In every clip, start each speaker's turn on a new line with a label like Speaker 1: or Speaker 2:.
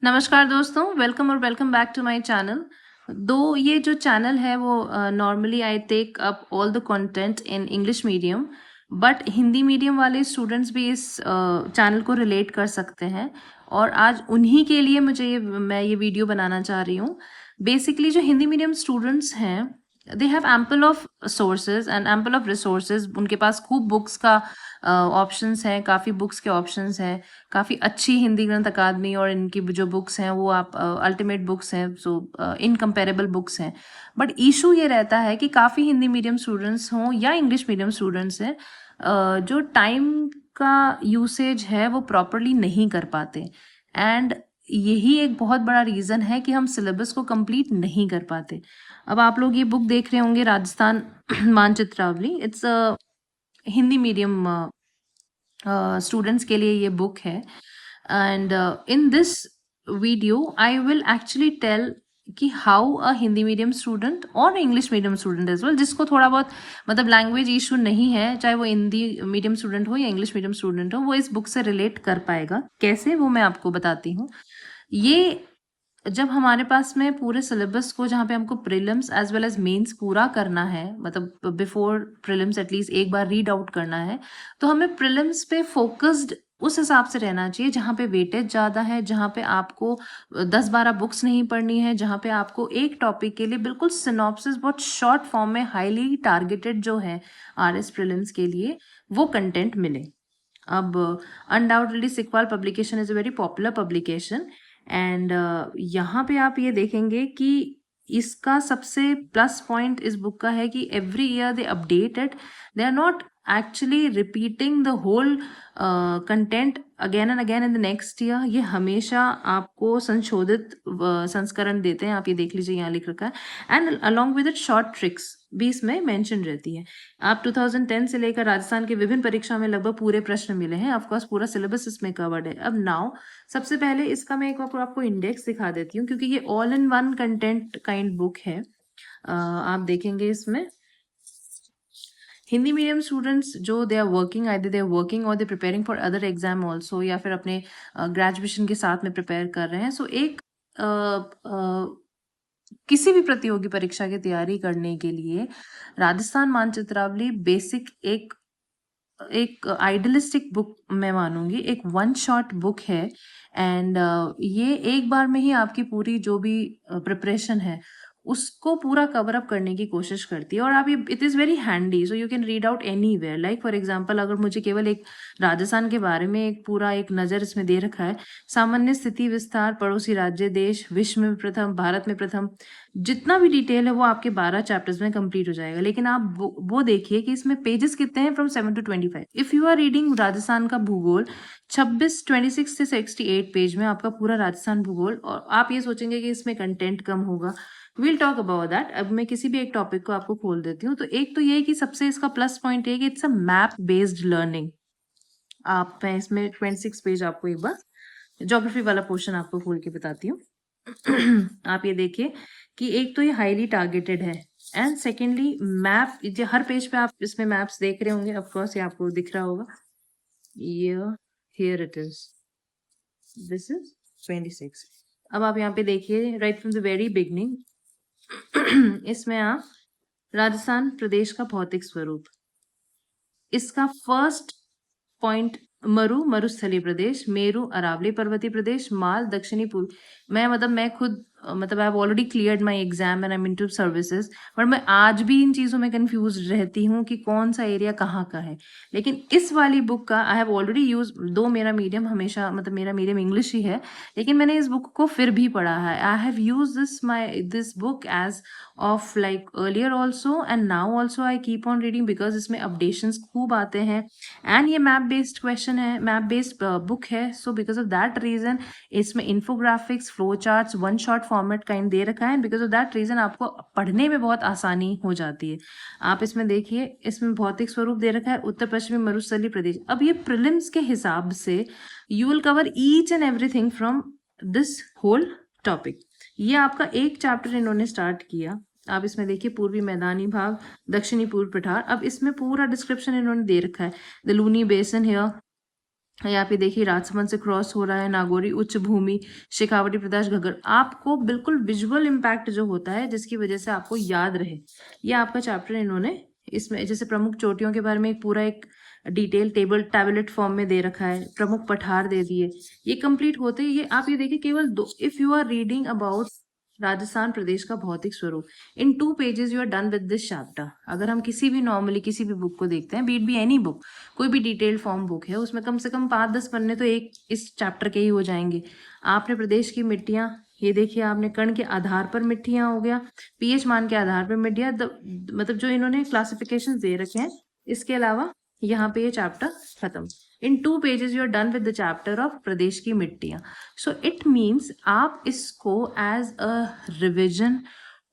Speaker 1: नमस्कार दोस्तों, वेलकम और welcome back to my channel. Though ये जो चैनल है वो normally I take up all the content in English medium, but Hindi medium वाले स्टूडेंट्स भी इस चैनल को रिलेट कर सकते हैं। और आज उन्हीं के लिए मैं ये वीडियो बनाना चाह रही हूँ। बेसिकली जो हिंदी मीडियम स्टूडेंट्स हैं, they have ample of sources and ample of resources. उनके पास खूब बुक्स का ऑप्शंस हैं, काफ़ी बुक्स के ऑप्शंस हैं। काफ़ी अच्छी हिंदी ग्रंथ अकादमी और इनकी जो बुक्स हैं वो आप अल्टीमेट बुक्स हैं, सो इनकम्पेरेबल बुक्स हैं। बट इशू ये रहता है कि काफ़ी हिंदी मीडियम स्टूडेंट्स हों या इंग्लिश मीडियम स्टूडेंट्स हैं, जो टाइम का यूसेज है वो प्रॉपरली नहीं कर पाते। एंड यही एक बहुत बड़ा रीज़न है कि हम सिलेबस को कंप्लीट नहीं कर पाते। अब आप लोग ये बुक देख रहे होंगे, Rajasthan Manchitravali. It's a Hindi medium students के लिए ये बुक है। And in this video I will actually tell कि how a Hindi medium student और English medium student as well, जिसको थोड़ा बहुत मतलब लैंग्वेज इशू नहीं है, चाहे वो हिंदी मीडियम स्टूडेंट हो या इंग्लिश मीडियम स्टूडेंट हो, वो इस बुक से रिलेट कर पाएगा। कैसे, वो मैं आपको बताती हूँ। ये जब हमारे पास में पूरे सिलेबस को, जहाँ पे हमको prelims as well as mains पूरा करना है, मतलब बिफोर प्रीलिम्स एटलीस्ट एक बार रीड आउट करना है, तो हमें प्रीलिम्स पे फोकस्ड उस हिसाब से रहना चाहिए जहाँ पे वेटेज ज़्यादा है, जहाँ पे आपको 10-12 बुक्स नहीं पढ़नी है, जहाँ पे आपको एक टॉपिक के लिए बिल्कुल सिनॉप्सिस बहुत शॉर्ट फॉर्म में हाईली टारगेटेड जो है आरएस प्रीलिम्स के लिए, वो कंटेंट मिले। अब undoubtedly Sikhwal publication is a very popular publication. And यहाँ पे आप ये देखेंगे कि इसका सबसे प्लस पॉइंट इस बुक का है कि every year they update it. They are not actually repeating the whole content again and again in the next year. ये हमेशा आपको संशोधित संस्करण देते हैं। आप ये देख लीजिए, यहाँ लिख रखा है। And along with it short tricks भी इसमें मेंशन रहती है। आप 2010 से लेकर राजस्थान के विभिन्न परीक्षा में लगभग पूरे प्रश्न मिले हैं। ऑफकोर्स पूरा सिलेबस इसमें कवर्ड है। अब नाउ सबसे पहले इसका मैं एक आपको इंडेक्स दिखा देती हूँ, क्योंकि ये all in one content kind book है। आप देखेंगे इसमें हिंदी मीडियम स्टूडेंट्स जो they are working, either they are working और they preparing for other exam also, या फिर अपने ग्रेजुएशन के साथ में प्रिपेयर कर रहे हैं। सो एक किसी भी प्रतियोगी परीक्षा की तैयारी करने के लिए राजस्थान मानचित्रावली बेसिक एक आइडियलिस्टिक बुक मैं मानूंगी, एक वन शॉट बुक है। एंड ये एक बार में ही आपकी पूरी जो भी प्रिपरेशन है उसको पूरा कवर अप करने की कोशिश करती है। और आप ये it is very handy, so you can read out anywhere. Like for example, अगर मुझे केवल एक राजस्थान के बारे में एक पूरा एक नज़र इसमें दे रखा है, सामान्य स्थिति विस्तार, पड़ोसी राज्य देश, विश्व में प्रथम, भारत में प्रथम, जितना भी डिटेल है वो आपके 12 चैप्टर्स में कंप्लीट हो जाएगा। लेकिन आप वो देखिए कि इसमें पेजेस कितने हैं, from 7 to 25। If you are reading Rajasthan का भूगोल, 26 से 68 पेज में आपका पूरा राजस्थान भूगोल। और आप ये सोचेंगे कि इसमें कंटेंट कम होगा, विल टॉक अबाउट दैट। अब मैं किसी भी एक टॉपिक को आपको खोल देती हूँ। तो एक तो ये है कि सबसे इसका प्लस पॉइंट है कि it's a map based learning. आप, मैं इसमें 26 पेज आपको एक बार ज्योग्राफी वाला पोर्शन आपको खोल के बताती हूँ। आप ये देखिए कि एक तो ये हाईली टारगेटेड है, एंड सेकेंडली मैप, जो हर पेज पे आप इसमें मैप्स देख रहे होंगे, ऑफ कोर्स ये आपको दिख रहा होगा। ये here it is, this is 26। अब आप यहाँ पे देखिए, right from the very beginning इसमें आप राजस्थान प्रदेश का भौतिक स्वरूप, इसका फर्स्ट पॉइंट मरुस्थलीय प्रदेश, मेरु अरावली पर्वतीय प्रदेश, माल दक्षिणी पूर्व। मैं खुद मतलब I have already cleared my exam and I am into services, but मैं आज भी इन चीज़ों में कंफ्यूज रहती हूँ कि कौन सा एरिया कहाँ का है। लेकिन इस वाली बुक का आई हैव ऑलरेडी यूज, दो मेरा मीडियम हमेशा, मतलब मेरा मीडियम इंग्लिश ही है, लेकिन मैंने इस बुक को फिर भी पढ़ा है। I have use this book as of like earlier also and now also I keep on reading, because इसमें अपडेशंस खूब आते हैं। एंड ये मैप बेस्ड क्वेश्चन है, मैप बेस्ड बुक है। So because of that reason इसमें infographics, flow charts, one shot format kind दे रखा है। बिकॉज ऑफ दैट रीजन आपको पढ़ने में बहुत आसानी हो जाती है। आप इसमें देखिए, इसमें भौतिक स्वरूप दे रखा है उत्तर पश्चिमी मरुस्थलीय प्रदेश। अब ये प्रीलिम्स के हिसाब से you will cover each and everything from this whole topic. ये आपका एक चैप्टर इन्होंने स्टार्ट किया। आप इसमें देखिए, पूर्वी मैदानी भाग, दक्षिणी पूर्व पठार। अब इसमें पूरा डिस्क्रिप्शन इन्होंने दे रखा है। द लूनी बेसन हियर, यहाँ पे देखिए राजसमंद से क्रॉस हो रहा है, नागौरी उच्च भूमि, शेखावटी प्रदेश घग्गर। आपको बिल्कुल विजुअल इम्पैक्ट जो होता है जिसकी वजह से आपको याद रहे, ये आपका चैप्टर इन्होंने इसमें जैसे प्रमुख चोटियों के बारे में एक पूरा एक डिटेल टेबल टैबलेट फॉर्म में दे रखा है, प्रमुख पठार दे दिए। ये कंप्लीट होते ही ये आप ये देखिए केवल दो, if you are reading about Rajasthan प्रदेश का भौतिक स्वरूप, in 2 pages you are done with this chapter. अगर हम किसी भी नॉर्मली किसी भी बुक को देखते हैं, बीट बी एनी बुक, कोई भी डिटेल्ड फॉर्म बुक है, उसमें कम से कम 5-10 पन्ने तो एक इस चैप्टर के ही हो जाएंगे। आपने प्रदेश की मिट्टियां, ये देखिए आपने कण के आधार पर मिट्टियां हो गया, पीएच मान के आधार पर मिट्टियां, मतलब जो इन्होंने क्लासिफिकेशन दे रखे हैं। इसके अलावा यहाँ पे ये चैप्टर खत्म। In 2 pages you are done with the chapter of प्रदेश की मिट्टियां। सो इट मीन्स आप इसको एज अ रिविजन,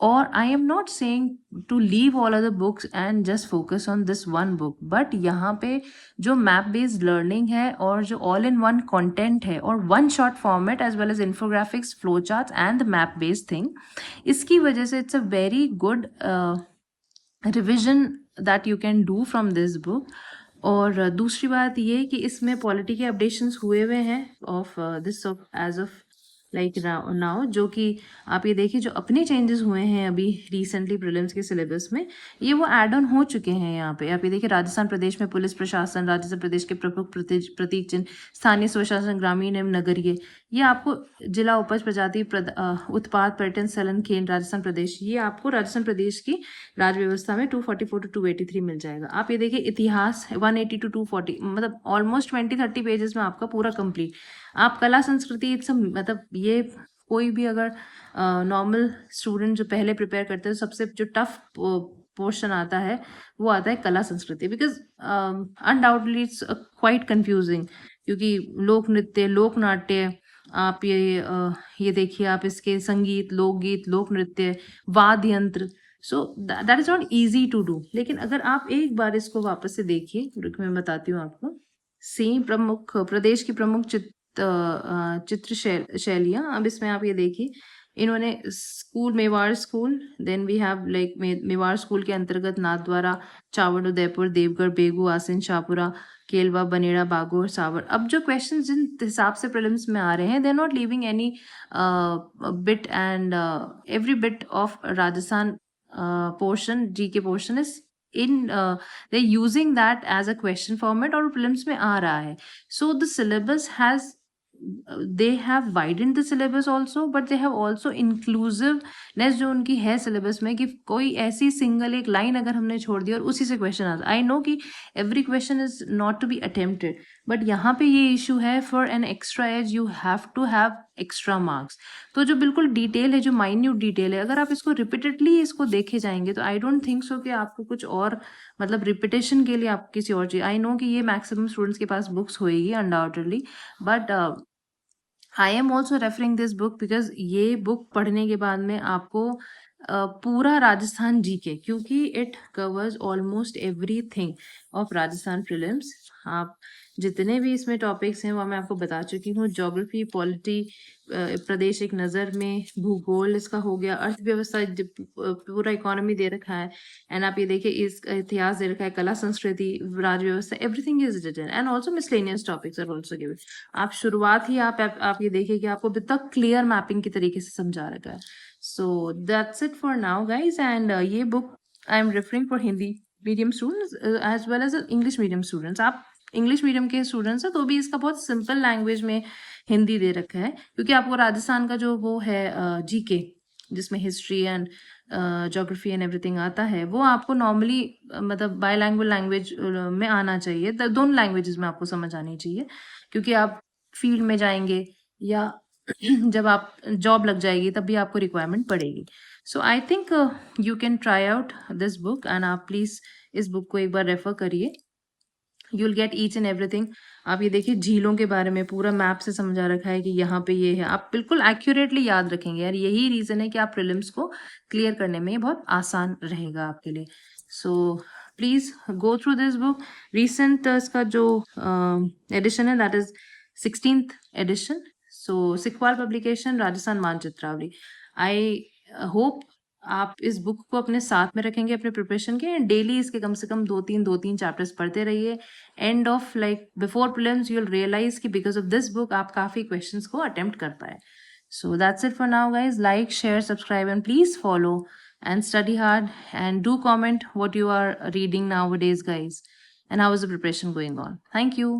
Speaker 1: और I am not saying to leave all other books and just focus on this one book, but यहाँ पे जो map based learning है और जो ऑल इन वन कंटेंट है और one shot format as well as infographics, flow charts and map based thing, इसकी वजह से it's a very good revision that you can do from this book. और दूसरी बात ये कि इसमें पॉलिटी के अपडेशंस हुए हुए हैं of this of age of like now, जो कि आप ये देखिए जो अपने चेंजेस हुए हैं अभी रिसेंटली प्रीलिम्स के सिलेबस में, ये वो एड ऑन हो चुके हैं। यहाँ पे आप ये देखिए राजस्थान प्रदेश में पुलिस प्रशासन, राजस्थान प्रदेश के प्रमुख प्रतीक चिन्ह, स्थानीय स्वशासन, ग्रामीण एवं नगरीय, ये आपको जिला उपज प्रजाति उत्पाद पर्यटन स्थलन केंद्र राजस्थान प्रदेश, ये आपको राजस्थान प्रदेश की राज्य व्यवस्था में 244 to 283 मिल जाएगा। आप ये देखिए इतिहास 180 to 240, मतलब ऑलमोस्ट 20-30 पेजेस में आपका पूरा कंप्लीट। आप कला संस्कृति मतलब ये कोई भी अगर नॉर्मल स्टूडेंट जो पहले प्रिपेयर करते हैं, सबसे जो टफ पोर्शन आता है वो आता है कला संस्कृति, because undoubtedly it's quite confusing, क्योंकि लोक नृत्य, लोक नाट्य, आप ये देखिए आप इसके संगीत, लोकगीत, लोक नृत्य, वाद्य यंत्र, so that is not easy to do. लेकिन अगर आप एक बार इसको वापस से देखिए, मैं बताती हूँ आपको। सेम प्रमुख प्रदेश की प्रमुख चित्र शैलियाँ, अब इसमें आप ये देखिए इन्होंने school, Mewar school, then we have like Mewar school के अंतर्गत नाथद्वारा, चावड़, उदयपुर, देवगढ़, बेगू, आसिन, शाहपुरा, केलवा, बनेड़ा, बागोर, सावर। अब जो क्वेश्चन जिन हिसाब से प्रीलिम्स में आ रहे हैं, they are not leaving any bit and every bit of Rajasthan portion, GK portion is in they're using that as a question format और prelims में आ रहा है। So the syllabus has they have widened the syllabus also, but they have also inclusiveness जो उनकी है syllabus में, कि कोई ऐसी सिंगल एक लाइन अगर हमने छोड़ दी और उसी से क्वेश्चन आता। आई नो कि every question is not to be attempted, but यहाँ पे ये इशू है for an extra edge you have to have extra marks. तो जो बिल्कुल डिटेल है, जो माइन्यूट डिटेल है, अगर आप इसको रिपीटेडली इसको देखे जाएंगे तो आई डोंट थिंक सो कि आपको कुछ और मतलब रिपीटेशन के लिए आप किसी और चीज, आई नो कि ये मैक्सिमम स्टूडेंट्स के पास बुक्स होएगी undoubtedly, but I am also referring this book because ये बुक पढ़ने के बाद में आपको पूरा राजस्थान जीके, क्योंकि it covers almost everything of Rajasthan prelims. आप जितने भी इसमें टॉपिक्स हैं वो मैं आपको बता चुकी हूँ। ज्योग्राफी, पॉलिटी, प्रदेश एक नज़र में, भूगोल इसका हो गया, अर्थव्यवस्था, पूरा इकोनॉमी दे रखा है, एंड आप ये देखिए इस इतिहास दे रखा है, कला संस्कृति, राज्य व्यवस्था, everything is written, and also miscellaneous topics are also given. आप शुरुआत ही आप ये देखिए कि आपको अभी तक क्लियर मैपिंग की तरीके से समझा रखा है। So that's it for now guys, and ये book I am referring for Hindi medium students as well as English medium students. आप इंग्लिश मीडियम के स्टूडेंट्स हैं तो भी इसका बहुत सिंपल लैंग्वेज में हिंदी दे रखा है, क्योंकि आपको राजस्थान का जो वो है जीके, जिसमें history and geography and everything आता है, वो आपको नॉर्मली मतलब बायलैंग्वेज लैंग्वेज में आना चाहिए, दोनों लैंग्वेजेस में आपको समझ आनी चाहिए, क्योंकि आप फील्ड में जाएंगे या जब आप जॉब लग जाएगी तब भी आपको रिक्वायरमेंट पड़ेगी। So I think you can try out this book, and आप प्लीज इस बुक को एक बार रेफर करिए, you will get each and everything. आप ये देखिए झीलों के बारे में पूरा मैप से समझा रखा है कि यहाँ पे ये है, आप बिल्कुल एक्यूरेटली याद रखेंगे यार, यही रीजन है कि आप प्रीलिम्स को क्लियर करने में बहुत आसान रहेगा आपके लिए। So please go through this book. Recent इसका जो एडिशन है that is 16th edition, so Sikhwal publication, Rajasthan Manchitravali. I hope आप इस बुक को अपने साथ में रखेंगे अपने प्रिपरेशन के, एंड डेली इसके कम से कम 2-3 चैप्टर्स पढ़ते रहिए. End of like before prelims you will realize कि बिकॉज ऑफ दिस बुक आप काफ़ी क्वेश्चंस को अटेम्प्ट कर पाए. So that's it for now, guys. Like, share, subscribe, and please follow and study hard. And do comment what you are reading nowadays, guys, and how is the preparation going on. Thank you.